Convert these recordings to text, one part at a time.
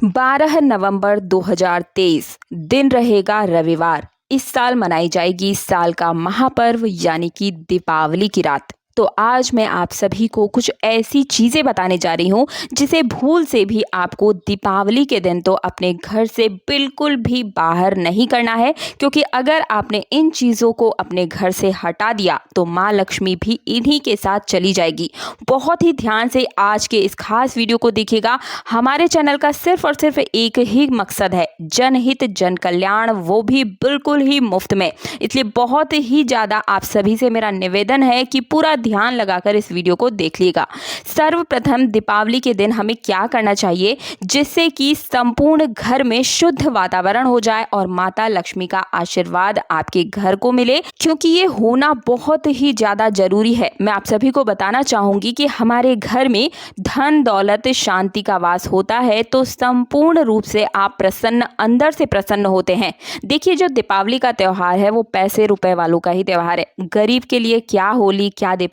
12 नवंबर 2023 दिन रहेगा रविवार। इस साल मनाई जाएगी साल का महापर्व यानी कि दीपावली की रात। तो आज मैं आप सभी को कुछ ऐसी चीज़ें बताने जा रही हूँ जिसे भूल से भी आपको दीपावली के दिन तो अपने घर से बिल्कुल भी बाहर नहीं करना है, क्योंकि अगर आपने इन चीज़ों को अपने घर से हटा दिया तो माँ लक्ष्मी भी इन्हीं के साथ चली जाएगी। बहुत ही ध्यान से आज के इस खास वीडियो को देखिएगा। हमारे चैनल का सिर्फ और सिर्फ एक ही मकसद है, जनहित जन कल्याण, वो भी बिल्कुल ही मुफ्त में। इसलिए बहुत ही ज़्यादा आप सभी से मेरा निवेदन है कि पूरा ध्यान लगाकर इस वीडियो को देख लीजिएगा। सर्वप्रथम दीपावली के दिन हमें क्या करना चाहिए जिससे कि संपूर्ण घर में शुद्ध वातावरण हो जाए और माता लक्ष्मी का आशीर्वाद आपके घर को मिले, क्योंकि ये होना बहुत ही ज़्यादा जरूरी है। मैं आप सभी को बताना चाहूँगी कि हमारे घर में धन दौलत शांति का वास होता है तो संपूर्ण रूप से आप प्रसन्न, अंदर से प्रसन्न होते हैं। देखिए, जो दीपावली का त्यौहार है वो पैसे रुपए वालों का ही त्यौहार है। गरीब के लिए क्या होली क्या दीपावली।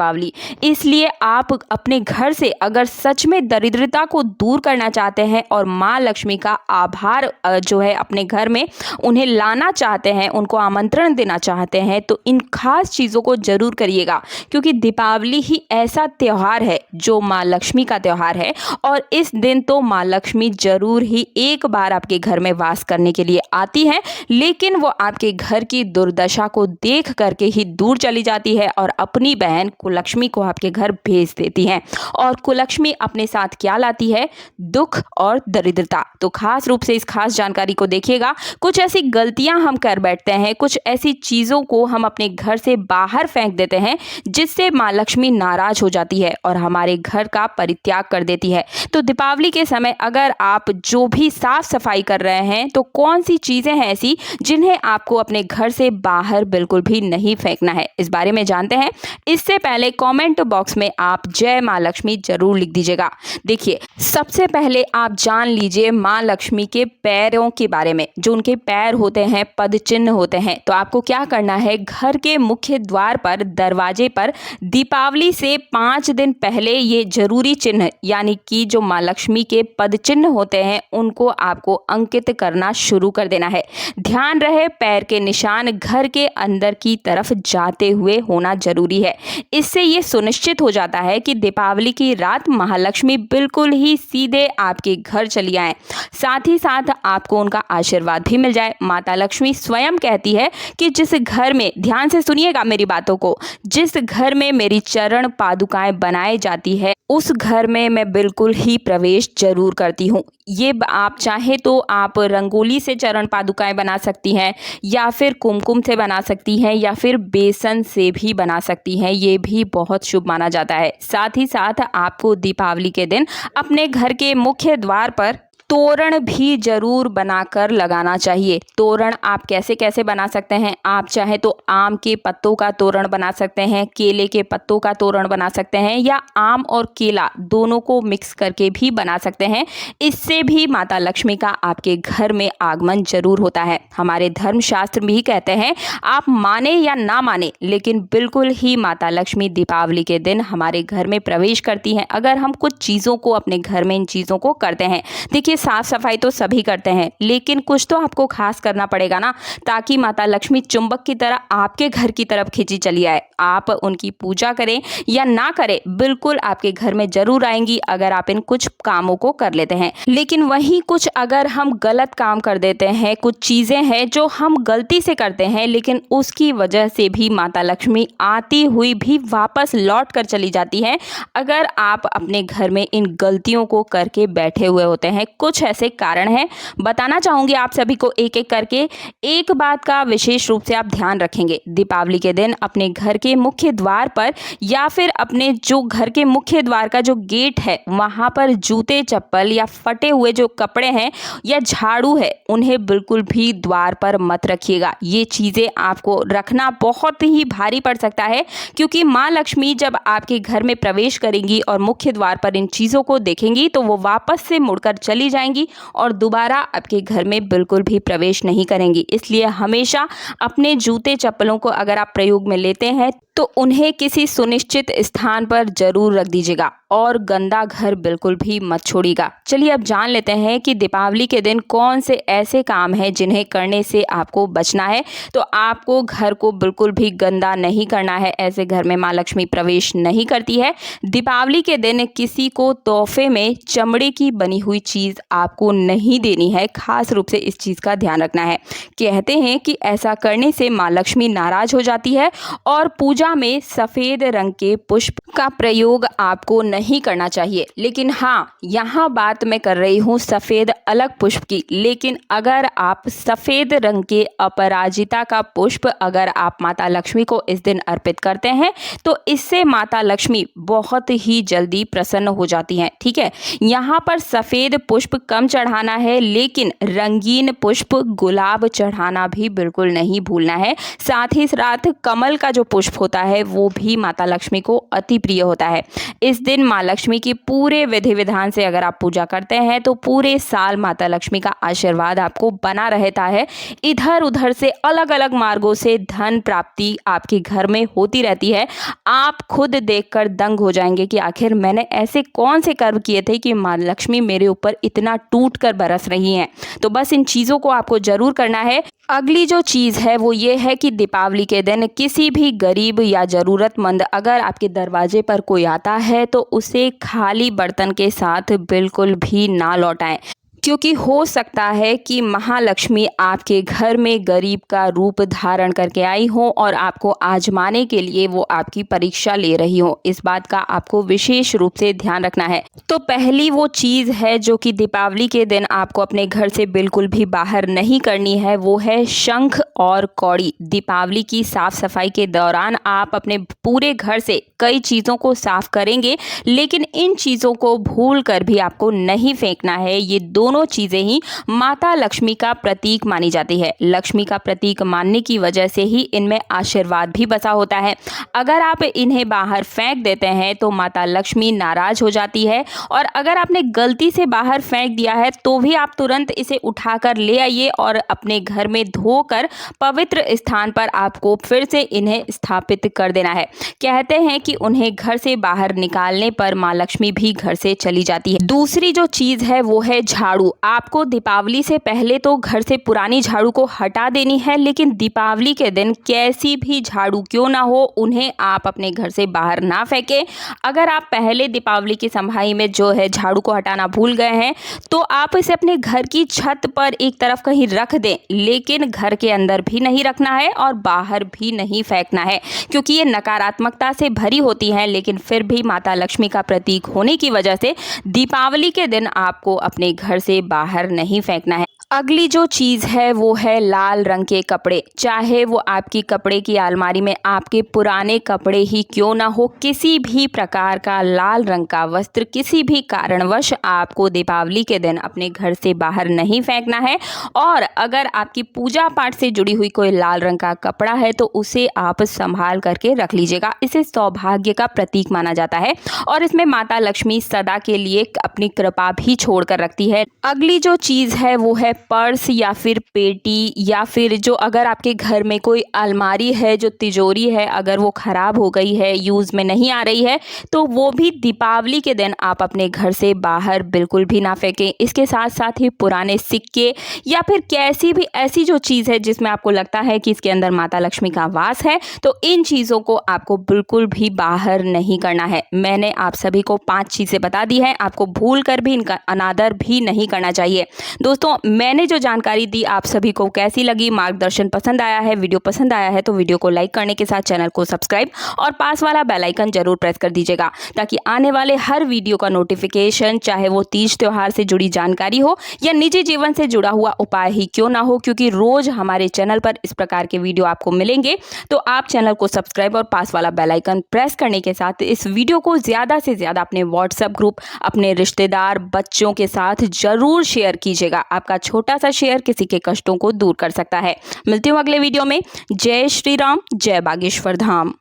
इसलिए आप अपने घर से अगर सच में दरिद्रता को दूर करना चाहते हैं और माँ लक्ष्मी का आभार जो है अपने घर में उन्हें लाना चाहते हैं, उनको आमंत्रण देना चाहते हैं, तो इन खास चीज़ों को जरूर करिएगा, क्योंकि दीपावली ही ऐसा त्यौहार है जो माँ लक्ष्मी का त्यौहार है। और इस दिन तो माँ लक्ष्मी जरूर ही एक बार आपके घर में वास करने के लिए आती हैं, लेकिन वो आपके घर की दुर्दशा को देख करके ही दूर चली जाती है और अपनी बहन कुलक्ष्मी को आपके घर भेज देती हैं। और कुलक्ष्मी अपने साथ क्या लाती है? दुख और दरिद्रता। तो खास रूप से इस खास जानकारी को देखिएगा। कुछ ऐसी गलतियां हम कर बैठते हैं, कुछ ऐसी चीज़ों को हम अपने घर से बाहर फेंक देते हैं जिससे माँ लक्ष्मी नाराज हो जाती है और हमारे घर का परित्याग कर देती है। तो दीपावली के समय अगर आप जो भी साफ सफाई कर रहे हैं तो कौन सी चीज़ें हैं ऐसी जिन्हें आपको अपने घर से बाहर बिल्कुल भी नहीं फेंकना है, इस बारे में जानते हैं। इससे पहले कमेंट बॉक्स में आप जय माँ लक्ष्मी जरूर लिख दीजिएगा। देखिए, सबसे पहले आप जान लीजिए माँ लक्ष्मी के पैरों के बारे में। जो उनके पैर होते हैं पद चिन्ह होते हैं। तो आपको क्या करना है, घर के मुख्य द्वार पर, दरवाजे पर दीपावली से 5 दिन पहले ये जरूरी चिन्ह यानी कि जो माँ लक्ष्मी के पद चिन्ह होते हैं उनको आपको अंकित करना शुरू कर देना है। ध्यान रहे पैर के निशान घर के अंदर की तरफ जाते हुए होना जरूरी है। इससे ये सुनिश्चित हो जाता है कि दीपावली की रात महालक्ष्मी बिल्कुल ही सीधे आपके घर चली आए, साथ ही साथ आपको उनका आशीर्वाद भी मिल जाए। माता लक्ष्मी स्वयं कहती है कि जिस घर में, ध्यान से सुनिएगा मेरी बातों को, जिस घर में मेरी चरण पादुकाएं बनाई जाती है उस घर में मैं बिल्कुल ही प्रवेश जरूर करती हूँ। ये आप चाहे तो आप रंगोली से चरण पादुकाएं बना सकती हैं, या फिर कुमकुम से बना सकती हैं, या फिर बेसन से भी बना सकती हैं। ये भी बहुत शुभ माना जाता है। साथ ही साथ आपको दीपावली के दिन अपने घर के मुख्य द्वार पर तोरण भी जरूर बनाकर लगाना चाहिए। तोरण आप कैसे कैसे बना सकते हैं? आप चाहे तो आम के पत्तों का तोरण बना सकते हैं, केले के पत्तों का तोरण बना सकते हैं, या आम और केला दोनों को मिक्स करके भी बना सकते हैं। इससे भी माता लक्ष्मी का आपके घर में आगमन जरूर होता है। हमारे धर्मशास्त्र भी कहते हैं, आप माने या ना माने, लेकिन बिल्कुल ही माता लक्ष्मी दीपावली के दिन हमारे घर में प्रवेश करती हैं अगर हम कुछ चीज़ों को अपने घर में इन चीज़ों को करते हैं। देखिए, साफ सफाई तो सभी करते हैं, लेकिन कुछ तो आपको खास करना पड़ेगा ना, ताकि माता लक्ष्मी चुंबक की तरह आपके घर की तरफ खींची चली आए। आप उनकी पूजा करें या ना करें, बिल्कुल आपके घर में जरूर आएंगी अगर आप इन कुछ कामों को कर लेते हैं। लेकिन वहीं कुछ अगर हम गलत काम कर देते हैं, कुछ चीजें हैं जो हम गलती से करते हैं लेकिन उसकी वजह से भी माता लक्ष्मी आती हुई भी वापस लौट कर चली जाती है। अगर आप अपने घर में इन गलतियों को करके बैठे हुए होते हैं, कुछ ऐसे कारण हैं, बताना चाहूंगी आप सभी को एक एक करके। एक बात का विशेष रूप से आप ध्यान रखेंगे, दीपावली के दिन अपने घर के मुख्य द्वार पर या फिर अपने जो घर के मुख्य द्वार का जो गेट है वहां पर जूते चप्पल या फटे हुए जो कपड़े हैं या झाड़ू है उन्हें बिल्कुल भी द्वार पर मत रखिएगा। ये चीजें आपको रखना बहुत ही भारी पड़ सकता है, क्योंकि माँ लक्ष्मी जब आपके घर में प्रवेश करेंगी और मुख्य द्वार पर इन चीजों को देखेंगी तो वो वापस से मुड़कर चली जाएंगी और दोबारा आपके घर में बिल्कुल भी प्रवेश नहीं करेंगी। इसलिए हमेशा अपने जूते चप्पलों को अगर आप प्रयोग में लेते हैं तो उन्हें किसी सुनिश्चित स्थान पर जरूर रख दीजिएगा। और गंदा घर बिल्कुल भी मत छोड़िएगा। चलिए अब जान लेते हैं कि दीपावली के दिन कौन से ऐसे काम हैं जिन्हें करने से आपको बचना है। तो आपको घर को बिल्कुल भी गंदा नहीं करना है, ऐसे घर में माँ लक्ष्मी प्रवेश नहीं करती है। दीपावली के दिन किसी को तोहफे में चमड़े की बनी हुई चीज़ आपको नहीं देनी है, खास रूप से इस चीज़ का ध्यान रखना है। कहते हैं कि ऐसा करने से माँ लक्ष्मी नाराज हो जाती है और पूजा में सफ़ेद रंग के पुष्प का प्रयोग आपको नहीं करना चाहिए। लेकिन हाँ, यहाँ बात मैं कर रही हूँ सफ़ेद अलग पुष्प की। लेकिन अगर आप सफ़ेद रंग के अपराजिता का पुष्प अगर आप माता लक्ष्मी को इस दिन अर्पित करते हैं तो इससे माता लक्ष्मी बहुत ही जल्दी प्रसन्न हो जाती हैं। ठीक है, यहाँ पर सफ़ेद पुष्प कम चढ़ाना है, लेकिन रंगीन पुष्प गुलाब चढ़ाना भी बिल्कुल नहीं भूलना है। साथ ही साथ कमल का जो पुष्प होता है वो भी माता लक्ष्मी को अति प्रिय होता है। इस दिन माँ लक्ष्मी की पूरे विधि विधान से अगर आप पूजा करते हैं तो पूरे साल माता लक्ष्मी का आशीर्वाद आपको बना रहता है। इधर उधर से अलग अलग मार्गों से धन प्राप्ति आपके घर में होती रहती है। आप खुद देखकर दंग हो जाएंगे कि आखिर मैंने ऐसे कौन से कर्म किए थे कि माँ लक्ष्मी मेरे ऊपर इतना टूट कर बरस रही हैं। तो बस इन चीज़ों को आपको जरूर करना है। अगली जो चीज़ है वो ये है कि दीपावली के दिन किसी भी गरीब या ज़रूरतमंद अगर आपके दरवाजे पर कोई आता है तो उसे खाली बर्तन के साथ बिल्कुल भी ना लौटाएं, क्योंकि हो सकता है कि महालक्ष्मी आपके घर में गरीब का रूप धारण करके आई हो और आपको आजमाने के लिए वो आपकी परीक्षा ले रही हो। इस बात का आपको विशेष रूप से ध्यान रखना है। तो पहली वो चीज़ है जो कि दीपावली के दिन आपको अपने घर से बिल्कुल भी बाहर नहीं करनी है, वो है शंख और कौड़ी। दीपावली की साफ सफाई के दौरान आप अपने पूरे घर से कई चीज़ों को साफ करेंगे, लेकिन इन चीज़ों को भूल कर भी आपको नहीं फेंकना है। ये दोनों चीजें ही माता लक्ष्मी का प्रतीक मानी जाती है। लक्ष्मी का प्रतीक मानने की वजह से ही इनमें आशीर्वाद भी बसा होता है। अगर आप इन्हें बाहर फेंक देते हैं तो माता लक्ष्मी नाराज हो जाती है, और अगर आपने गलती से बाहर फेंक दिया है तो भी आप तुरंत इसे उठाकर ले आइए और अपने घर में धोकर पवित्र स्थान पर आपको फिर से इन्हें स्थापित कर देना है। कहते हैं कि उन्हें घर से बाहर निकालने पर माँ लक्ष्मी भी घर से चली जाती है। दूसरी जो चीज है वो है झाड़ू। आपको दीपावली से पहले तो घर से पुरानी झाड़ू को हटा देनी है, लेकिन दीपावली के दिन कैसी भी झाड़ू क्यों ना हो उन्हें आप अपने घर से बाहर ना फेंकें। अगर आप पहले दीपावली की संभाई में जो है झाड़ू को हटाना भूल गए हैं तो आप इसे अपने घर की छत पर एक तरफ कहीं रख दें, लेकिन घर के अंदर भी नहीं रखना है और बाहर भी नहीं फेंकना है, क्योंकि ये नकारात्मकता से भरी होती है। लेकिन फिर भी माता लक्ष्मी का प्रतीक होने की वजह से दीपावली के दिन आपको अपने घर से बाहर नहीं फेंकना है। अगली जो चीज़ है वो है लाल रंग के कपड़े। चाहे वो आपकी कपड़े की अलमारी में आपके पुराने कपड़े ही क्यों ना हो, किसी भी प्रकार का लाल रंग का वस्त्र किसी भी कारणवश आपको दीपावली के दिन अपने घर से बाहर नहीं फेंकना है। और अगर आपकी पूजा पाठ से जुड़ी हुई कोई लाल रंग का कपड़ा है तो उसे आप संभाल करके रख लीजिएगा। इसे सौभाग्य का प्रतीक माना जाता है और इसमें माता लक्ष्मी सदा के लिए अपनी कृपा भी छोड़ कर रखती है। अगली जो चीज़ है वो है पर्स या फिर पेटी, या फिर जो अगर आपके घर में कोई अलमारी है, जो तिजोरी है, अगर वो ख़राब हो गई है, यूज़ में नहीं आ रही है, तो वो भी दीपावली के दिन आप अपने घर से बाहर बिल्कुल भी ना फेंकें। इसके साथ साथ ही पुराने सिक्के या फिर कैसी भी ऐसी जो चीज़ है जिसमें आपको लगता है कि इसके अंदर माता लक्ष्मी का वास है, तो इन चीज़ों को आपको बिल्कुल भी बाहर नहीं करना है। मैंने आप सभी को 5 चीज़ें बता दी हैं, आपको भूल कर भी इनका अनादर भी नहीं करना चाहिए। दोस्तों, मैंने जो जानकारी दी आप सभी को कैसी लगी, मार्गदर्शन पसंद आया है, वीडियो पसंद आया है तो वीडियो को लाइक करने के साथ चैनल को सब्सक्राइब और पास वाला बेल आइकन जरूर प्रेस कर दीजिएगा, ताकि आने वाले हर वीडियो का नोटिफिकेशन, चाहे वो तीज त्योहार से जुड़ी जानकारी हो या निजी जीवन से जुड़ा हुआ उपाय ही क्यों ना हो, क्योंकि रोज हमारे चैनल पर इस प्रकार के वीडियो आपको मिलेंगे। तो आप चैनल को सब्सक्राइब और पास वाला बेल आइकन प्रेस करने के साथ इस वीडियो को ज़्यादा से ज़्यादा अपने व्हाट्सएप ग्रुप, अपने रिश्तेदार, बच्चों के साथ जरूर शेयर कीजिएगा। आपका छोटा सा शेयर किसी के कष्टों को दूर कर सकता है। मिलती हूँ अगले वीडियो में। जय श्री राम, जय बागेश्वर धाम।